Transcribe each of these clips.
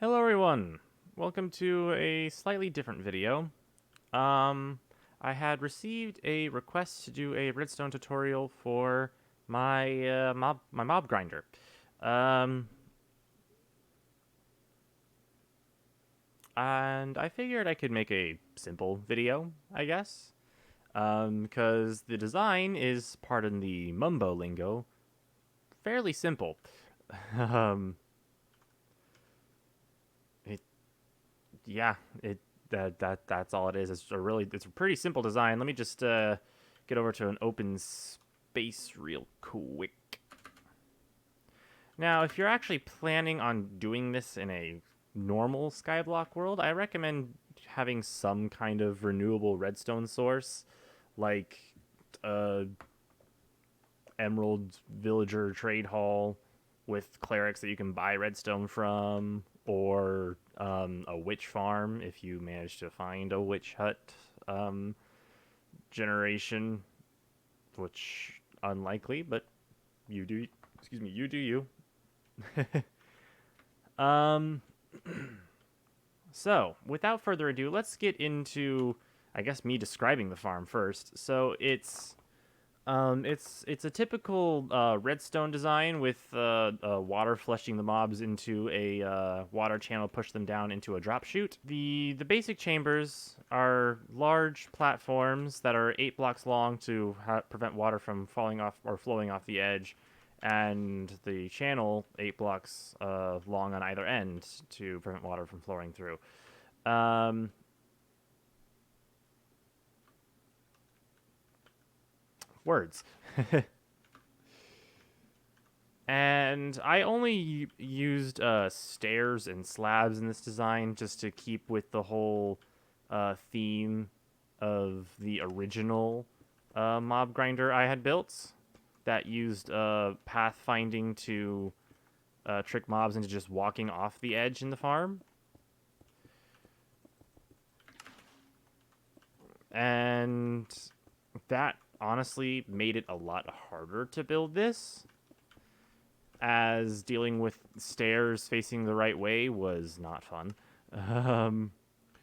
Hello everyone! Welcome to a slightly different video. Um, I had received a request to do a redstone tutorial for my mob grinder. Um, and I figured I could make a simple video, I guess. Because the design is, pardon the mumbo lingo, fairly simple. um, it yeah, it that's all it is. It's a pretty simple design. Let me just get over to an open space real quick. Now, if you're actually planning on doing this in a normal skyblock world, I recommend having some kind of renewable redstone source, like uh, Emerald Villager Trade Hall with clerics that you can buy redstone from, or a witch farm if you manage to find a witch hut um, generation, which unlikely, but you do. Excuse me, you do you. um, so without further ado, let's get into, I guess, me describing the farm first. So it's a typical redstone design with water flushing the mobs into a water channel, push them down into a drop chute. The basic chambers are large platforms that are 8 blocks long to prevent water from falling off or flowing off the edge, and the channel 8 blocks long on either end to prevent water from flowing through. Um, Words. And I only used stairs and slabs in this design just to keep with the whole theme of the original mob grinder I had built that used pathfinding to trick mobs into just walking off the edge in the farm. And that honestly made it a lot harder to build this, as dealing with stairs facing the right way was not fun. Um,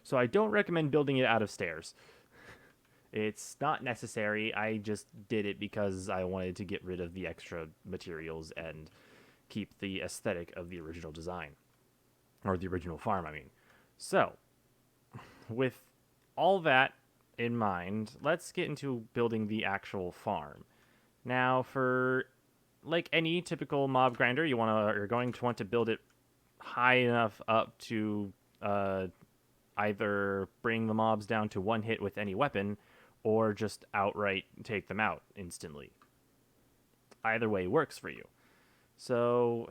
so I don't recommend building it out of stairs. It's not necessary. I just did it because I wanted to get rid of the extra materials and keep the aesthetic of the original design. Or the original farm, I mean. So, with all that in mind, let's get into building the actual farm. Now, for like any typical mob grinder, you're going to want to build it high enough up to either bring the mobs down to one hit with any weapon, or just outright take them out instantly. Either way works for you. So,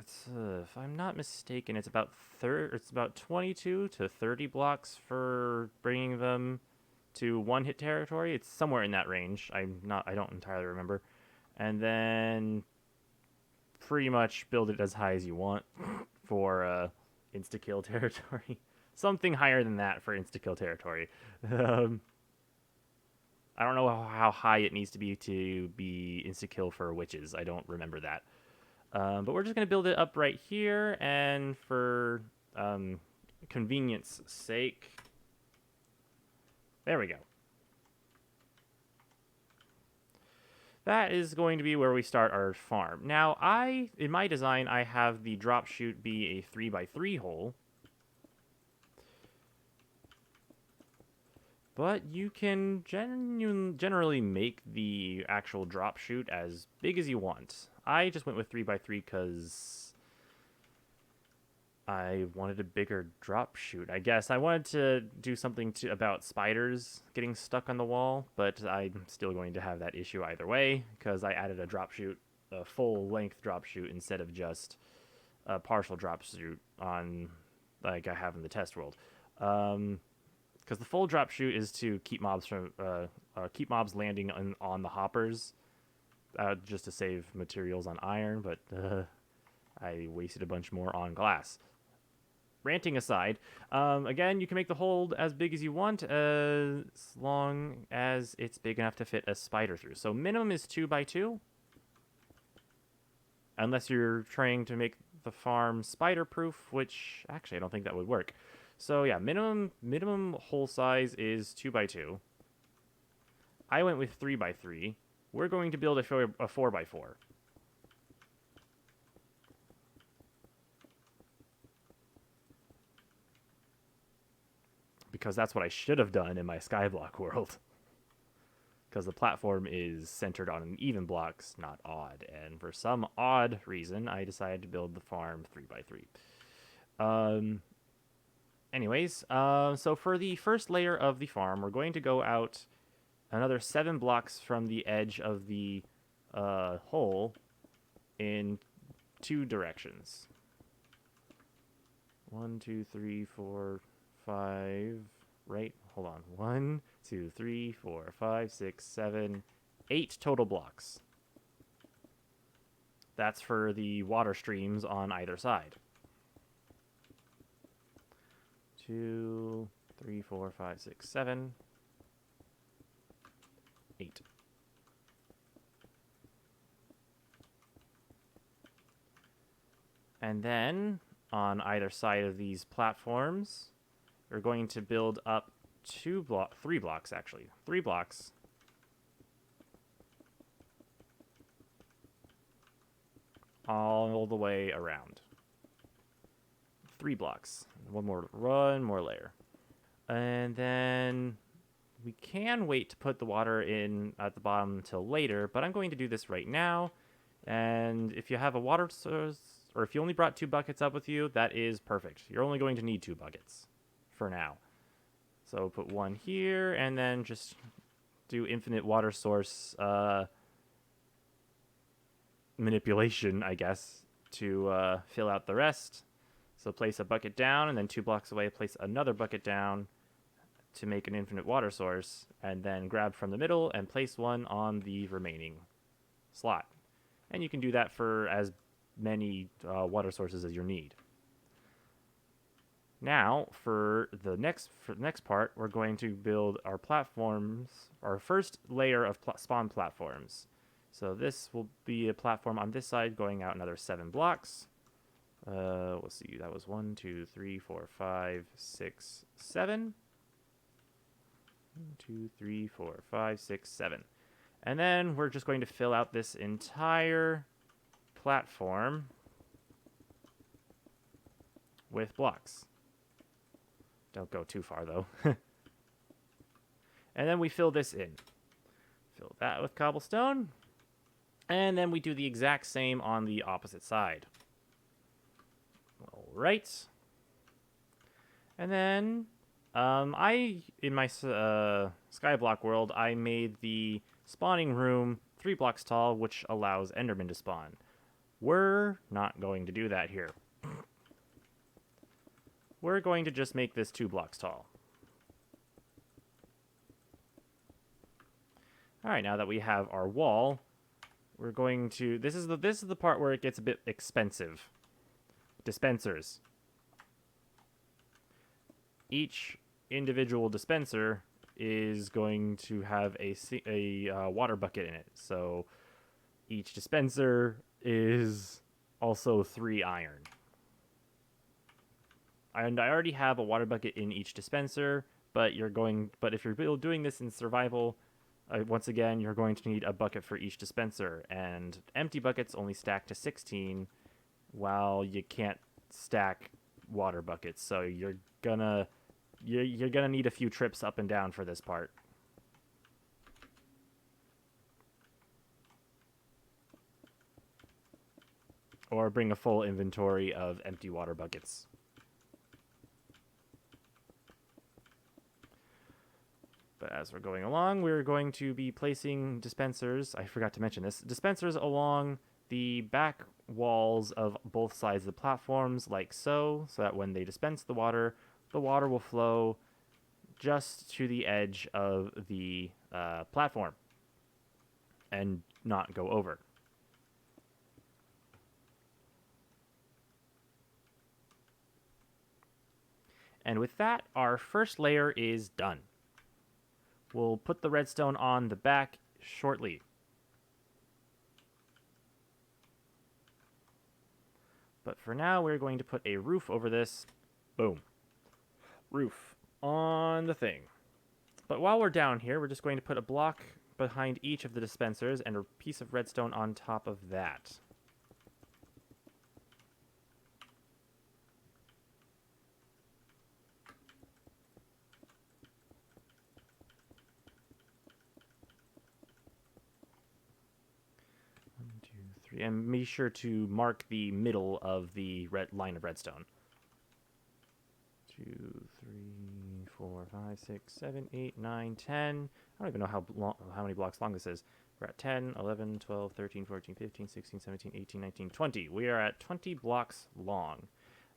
if I'm not mistaken, it's about 22 to 30 blocks for bringing them to one hit territory. It's somewhere in that range. I don't entirely remember. And then pretty much build it as high as you want for insta kill territory. Something higher than that for insta kill territory. Um, I don't know how high it needs to be insta kill for witches. I don't remember that. But we're just gonna build it up right here, and for um, convenience sake, there we go. That is going to be where we start our farm. Now, in my design, I have the drop chute be a 3x3 hole. But you can generally make the actual drop chute as big as you want. I just went with 3x3 because I wanted a bigger drop chute. I guess I wanted to do something about spiders getting stuck on the wall, but I'm still going to have that issue either way because I added a drop chute, a full length drop chute instead of just a partial drop chute on like I have in the test world. Because the full drop chute is to keep mobs landing on the hoppers, just to save materials on iron. But I wasted a bunch more on glass. Ranting aside, again, you can make the hole as big as you want, as long as it's big enough to fit a spider through. So minimum is 2x2, unless you're trying to make the farm spider-proof, which actually I don't think that would work. So yeah, minimum hole size is 2x2. I went with 3x3. We're going to build a 4x4. Because that's what I should have done in my skyblock world. Because the platform is centered on even blocks, not odd. And for some odd reason, I decided to build the farm 3x3. So for the first layer of the farm, we're going to go out another 7 blocks from the edge of the hole in 2 directions. 1, 2, 3, 4, 5. Right? Hold on. 1, 2, 3, 4, 5, 6, 7, 8 total blocks. That's for the water streams on either side. 2, 3, 4, 5, 6, 7, 8. And then on either side of these platforms, we're going to build up 3 blocks actually. 3 blocks. All the way around. 3 blocks. One more layer. And then we can wait to put the water in at the bottom until later, but I'm going to do this right now. And if you have a water source, or if you only brought 2 buckets up with you, that is perfect. You're only going to need 2 buckets for now. So put 1 here, and then just do infinite water source manipulation, I guess, to fill out the rest. So place a bucket down, and then 2 blocks away, place another bucket down to make an infinite water source, and then grab from the middle and place 1 on the remaining slot. And you can do that for as many water sources as you need. Now, for the next part, we're going to build our platforms, our first layer of spawn platforms. So this will be a platform on this side going out another 7 blocks. Let's see, that was 1, 2, 3, 4, 5, 6, 7. 1, 2, 3, 4, 5, 6, 7. And then we're just going to fill out this entire platform with blocks. Don't go too far, though. And then we fill this in. Fill that with cobblestone. And then we do the exact same on the opposite side. All right. And then in my skyblock world, I made the spawning room 3 blocks tall, which allows Endermen to spawn. We're not going to do that here. We're going to just make this 2 blocks tall. All right, now that we have our wall, we're going to... This is the part where it gets a bit expensive. Dispensers. Each individual dispenser is going to have a water bucket in it. So each dispenser is also 3 iron. And I already have a water bucket in each dispenser, but if you're doing this in survival, once again, you're going to need a bucket for each dispenser, and empty buckets only stack to 16, while you can't stack water buckets. So you're gonna need a few trips up and down for this part. Or bring a full inventory of empty water buckets. But as we're going along, we're going to be placing dispensers. I forgot to mention this. Dispensers along the back walls of both sides of the platforms, like so that when they dispense the water will flow just to the edge of the platform and not go over. And with that, our first layer is done. We'll put the redstone on the back shortly. But for now, we're going to put a roof over this. Boom. Roof on the thing. But while we're down here, we're just going to put a block behind each of the dispensers and a piece of redstone on top of that. One, two, three. And be sure to mark the middle of the line of redstone. 2, 3, 4, 5, 6, 7, 8, 9, 10. I don't even know how many blocks long this is. We're at 10, 11, 12, 13, 14, 15, 16, 17, 18, 19, 20. We are at 20 blocks long.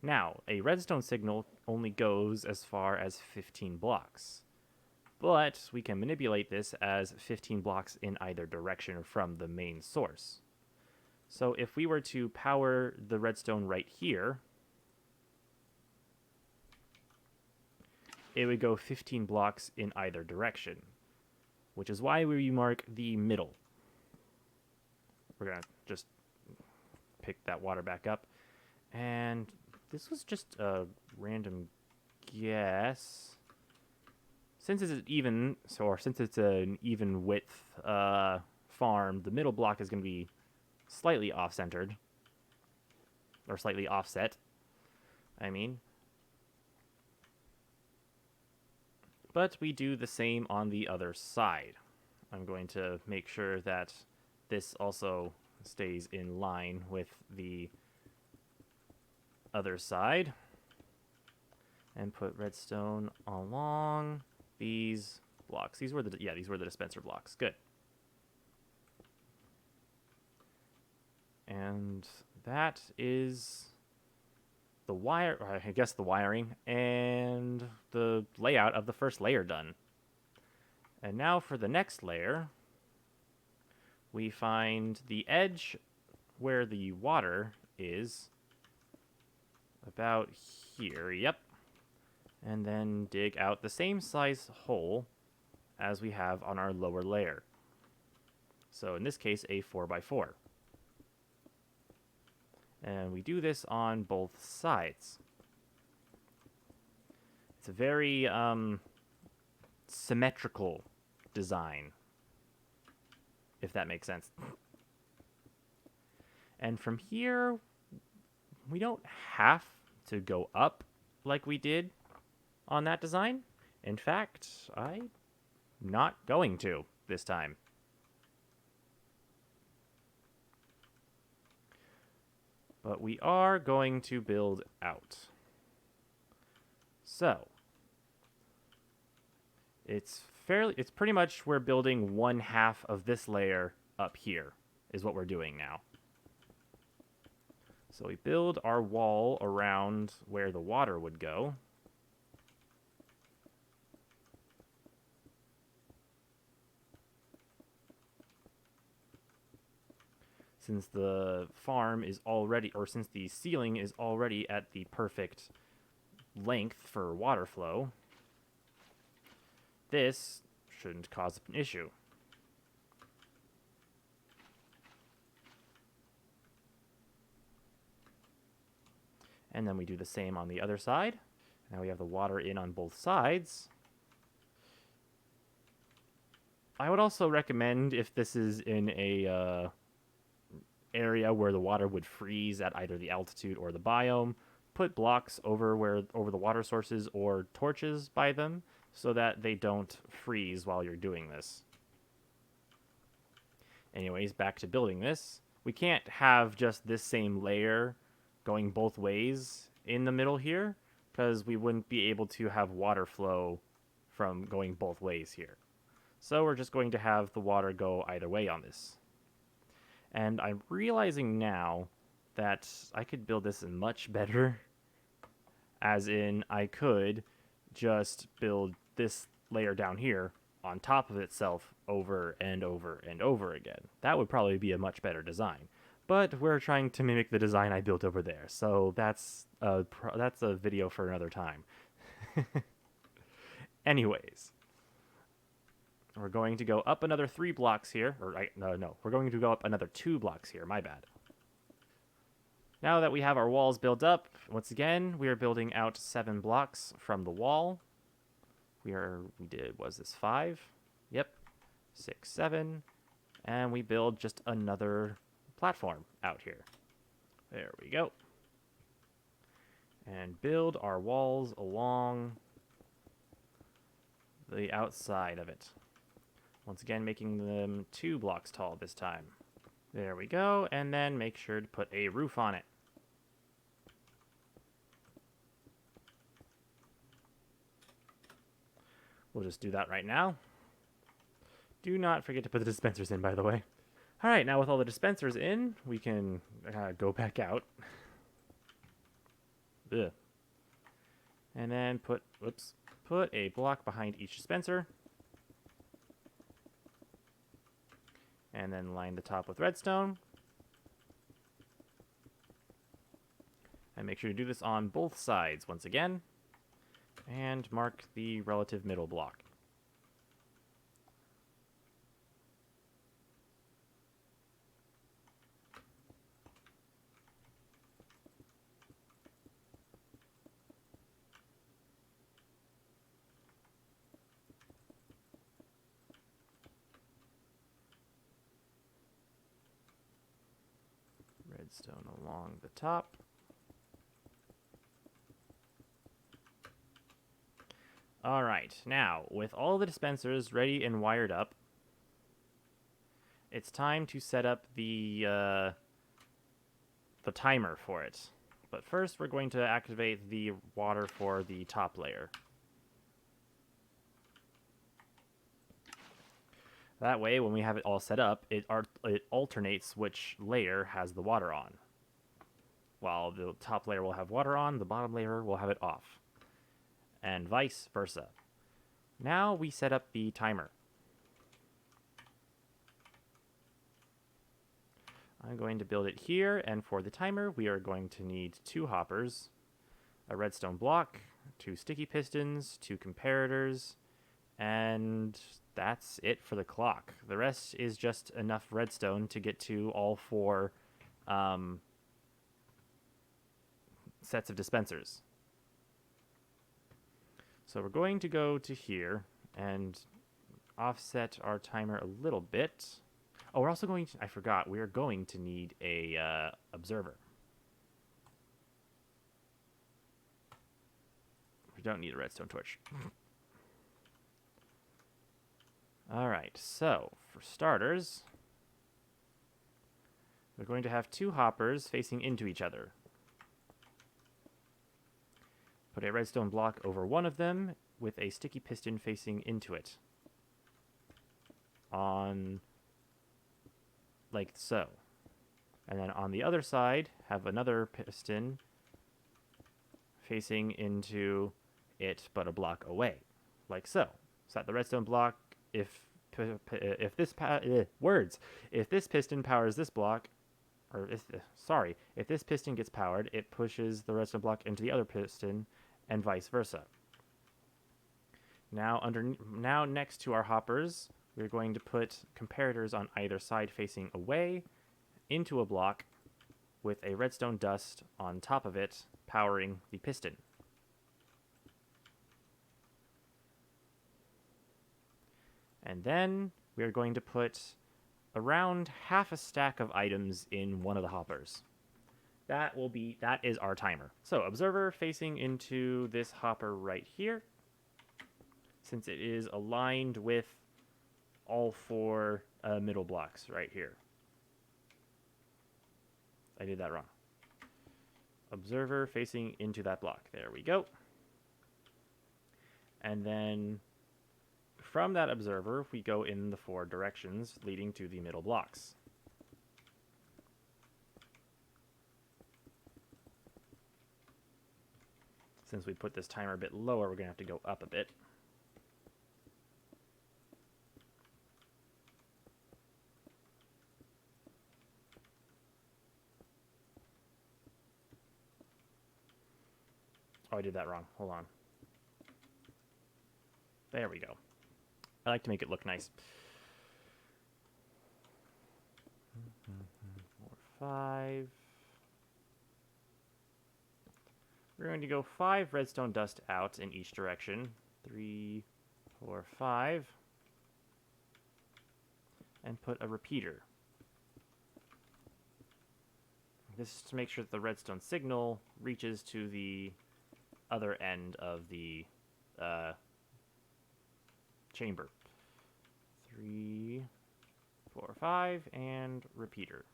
Now, a redstone signal only goes as far as 15 blocks. But we can manipulate this as 15 blocks in either direction from the main source. So if we were to power the redstone right here, it would go 15 blocks in either direction, which is why we mark the middle. We're going to just pick that water back up. And this was just a random guess. Since it's since it's an even width farm, the middle block is going to be slightly off-centered. Or slightly offset, I mean. But we do the same on the other side. I'm going to make sure that this also stays in line with the other side. And put redstone along these blocks. These were the dispenser blocks. Good. And that is the wiring and the layout of the first layer done. And now for the next layer, we find the edge where the water is about here, yep. And then dig out the same size hole as we have on our lower layer. So in this case, a 4x4. And we do this on both sides. It's a very symmetrical design, if that makes sense. And from here, we don't have to go up like we did on that design. In fact, I'm not going to this time. But we are going to build out. So, it's pretty much we're building 1/2 of this layer up here is what we're doing now. So we build our wall around where the water would go. Since the farm is already, or since the ceiling is already at the perfect length for water flow, this shouldn't cause an issue. And then we do the same on the other side. Now we have the water in on both sides. I would also recommend, if this is in a area where the water would freeze at either the altitude or the biome, put blocks over the water sources or torches by them so that they don't freeze while you're doing this. Anyways, back to building this. We can't have just this same layer going both ways in the middle here, because we wouldn't be able to have water flow from going both ways here. So we're just going to have the water go either way on this. And I'm realizing now that I could build this much better. As in, I could just build this layer down here on top of itself over and over and over again. That would probably be a much better design. But we're trying to mimic the design I built over there, so that's a video for another time. Anyways, we're going to go up another 3 blocks here, or no, we're going to go up another 2 blocks here, my bad. Now that we have our walls built up, once again, we are building out 7 blocks from the wall. Was this 5? Yep. 6, 7. And we build just another platform out here. There we go. And build our walls along the outside of it. Once again, making them 2 blocks tall this time. There we go, and then make sure to put a roof on it. We'll just do that right now. Do not forget to put the dispensers in, by the way. Alright, now with all the dispensers in, we can go back out. Ugh. And then put a block behind each dispenser. And then line the top with redstone. And make sure to do this on both sides once again. And mark the relative middle block. Redstone along the top. Alright, now, with all the dispensers ready and wired up, it's time to set up the timer for it. But first, we're going to activate the water for the top layer. That way, when we have it all set up, it alternates which layer has the water on. While the top layer will have water on, the bottom layer will have it off. And vice versa. Now we set up the timer. I'm going to build it here, and for the timer, we are going to need 2 hoppers, a redstone block, 2 sticky pistons, 2 comparators, and that's it for the clock. The rest is just enough redstone to get to all 4 sets of dispensers. So we're going to go to here and offset our timer a little bit. Oh, we're also going to, I forgot, we are going to need a observer. We don't need a redstone torch. Alright, so for starters, we're going to have 2 hoppers facing into each other. Put a redstone block over one of them with a sticky piston facing into it. On like so. And then on the other side, have another piston facing into it, but a block away. Like so. Set the redstone block. If this piston powers this block, or if this piston gets powered, it pushes the redstone block into the other piston, and vice versa. Now next to our hoppers, we're going to put comparators on either side facing away into a block with a redstone dust on top of it, powering the piston. And then we're going to put around half a stack of items in one of the hoppers. That is our timer. So observer facing into this hopper right here, since it is aligned with all 4 middle blocks right here. I did that wrong. Observer facing into that block. There we go. And then from that observer, we go in the 4 directions leading to the middle blocks. Since we put this timer a bit lower, we're going to have to go up a bit. Oh, I did that wrong. Hold on. There we go. I like to make it look nice. 4, 5. We're going to go 5 redstone dust out in each direction. 3, 4, 5. And put a repeater. This is to make sure that the redstone signal reaches to the other end of the chamber. 3, 4, 5, and repeater.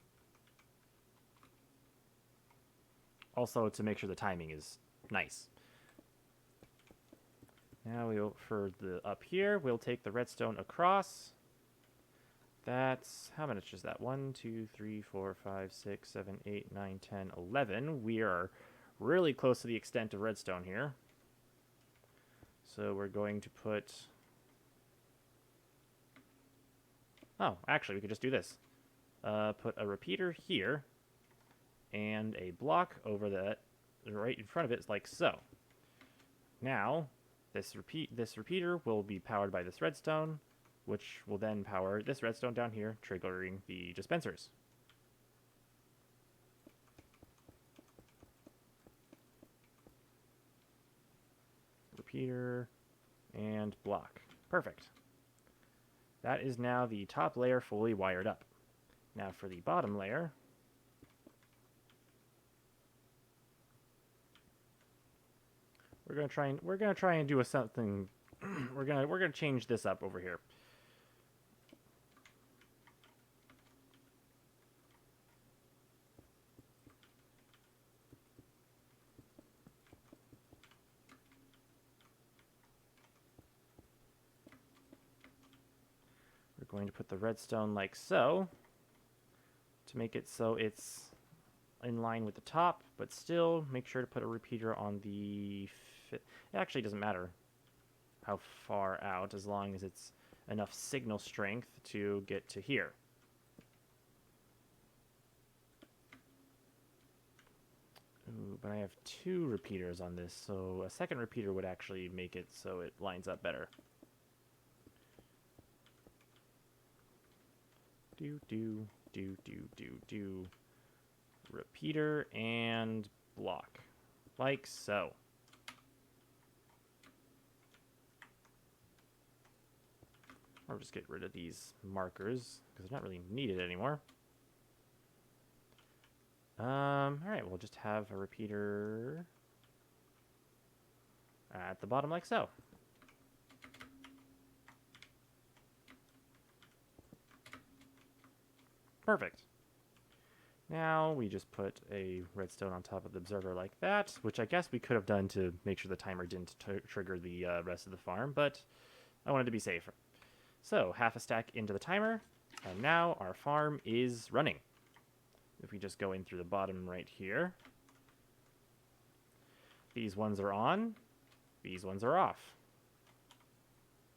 Also to make sure the timing is nice. Now for the up here, we'll take the redstone across. That's, how much is that? 1, 2, 3, 4, 5, 6, 7, 8, 9, 10, 11. We are really close to the extent of redstone here. So we're going to put... Oh, actually, we could just do this. Put a repeater here, and a block over that, right in front of it, like so. Now, this repeater will be powered by this redstone, which will then power this redstone down here, triggering the dispensers. Repeater and block. Perfect. That is now the top layer fully wired up. Now for the bottom layer, we're gonna try and do something. we're gonna change this up over here. We're going to put the redstone like so, to make it so it's in line with the top, but still make sure to put a repeater on the... It actually doesn't matter how far out, as long as it's enough signal strength to get to here. Ooh, but I have 2 repeaters on this, so a second repeater would actually make it so it lines up better. Do. Repeater and block. Like so. Or just get rid of these markers, because they're not really needed anymore. Alright, we'll just have a repeater at the bottom like so. Perfect. Now we just put a redstone on top of the observer like that, which I guess we could have done to make sure the timer didn't trigger the rest of the farm, but I wanted to be safe. So, half a stack into the timer, and now our farm is running. If we just go in through the bottom right here, these ones are on, these ones are off.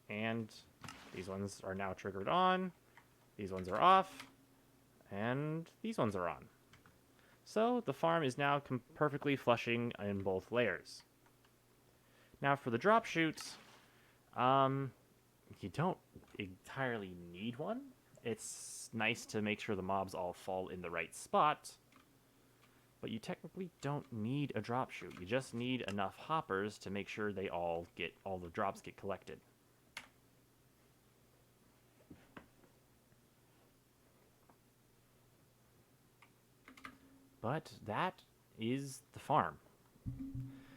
And these ones are now triggered on, these ones are off, and these ones are on. So the farm is now perfectly flushing in both layers. Now for the drop chutes, you don't entirely need one. It's nice to make sure the mobs all fall in the right spot, but you technically don't need a drop chute. You just need enough hoppers to make sure all the drops get collected. But that is the farm.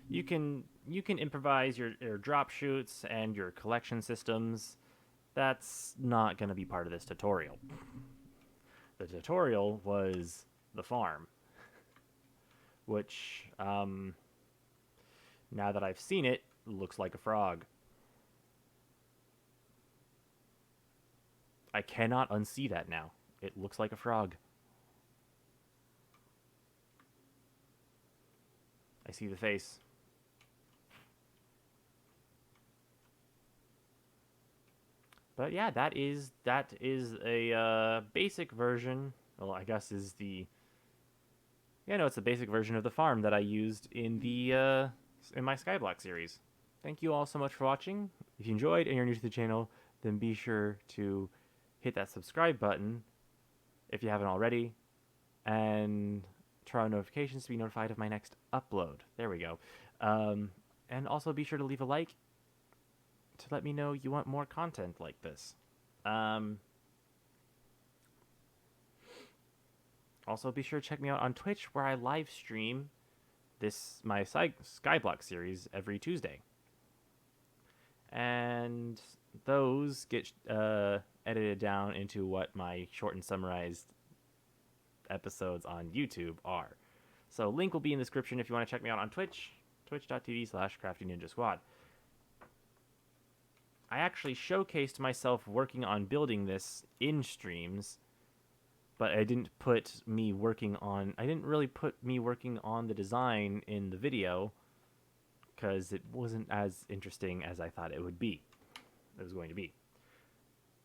You can improvise your drop chutes and your collection systems. That's not going to be part of this tutorial. The tutorial was the farm, which, now that I've seen it, looks like a frog. I cannot unsee that now. It looks like a frog. I see the face. But yeah, that is a basic version. Well, I guess is the... Yeah, no, it's a basic version of the farm that I used in the in my skyblock series. Thank you all so much for watching. If you enjoyed and you're new to the channel, then be sure to hit that subscribe button if you haven't already, and turn on notifications to be notified of my next upload. There we go. And also be sure to leave a like to let me know you want more content like this. Also, be sure to check me out on Twitch, where I live stream my skyblock series every Tuesday. And those get edited down into what my short and summarized episodes on YouTube are. So link will be in the description if you want to check me out on Twitch, twitch.tv/craftyninjasquad. I actually showcased myself working on building this in streams, but I didn't really put me working on the design in the video because it wasn't as interesting as I thought it was going to be.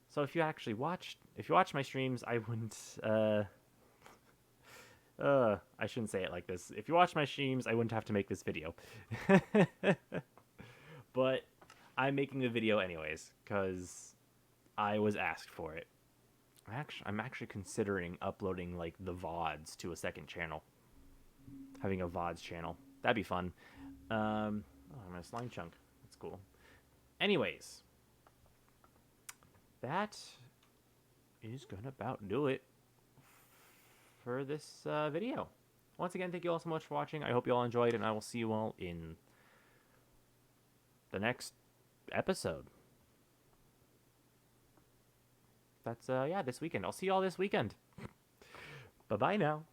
So if you watch my streams, I wouldn't, I shouldn't say it like this. If you watch my streams, I wouldn't have to make this video. But I'm making the video anyways, because I was asked for it. I'm actually considering uploading, like, the VODs to a second channel. Having a VODs channel. That'd be fun. I'm a slime chunk. That's cool. Anyways, that is gonna about do it for this video. Once again, thank you all so much for watching. I hope you all enjoyed, and I will see you all in the next episode. That's, this weekend. I'll see you all this weekend. Bye-bye now.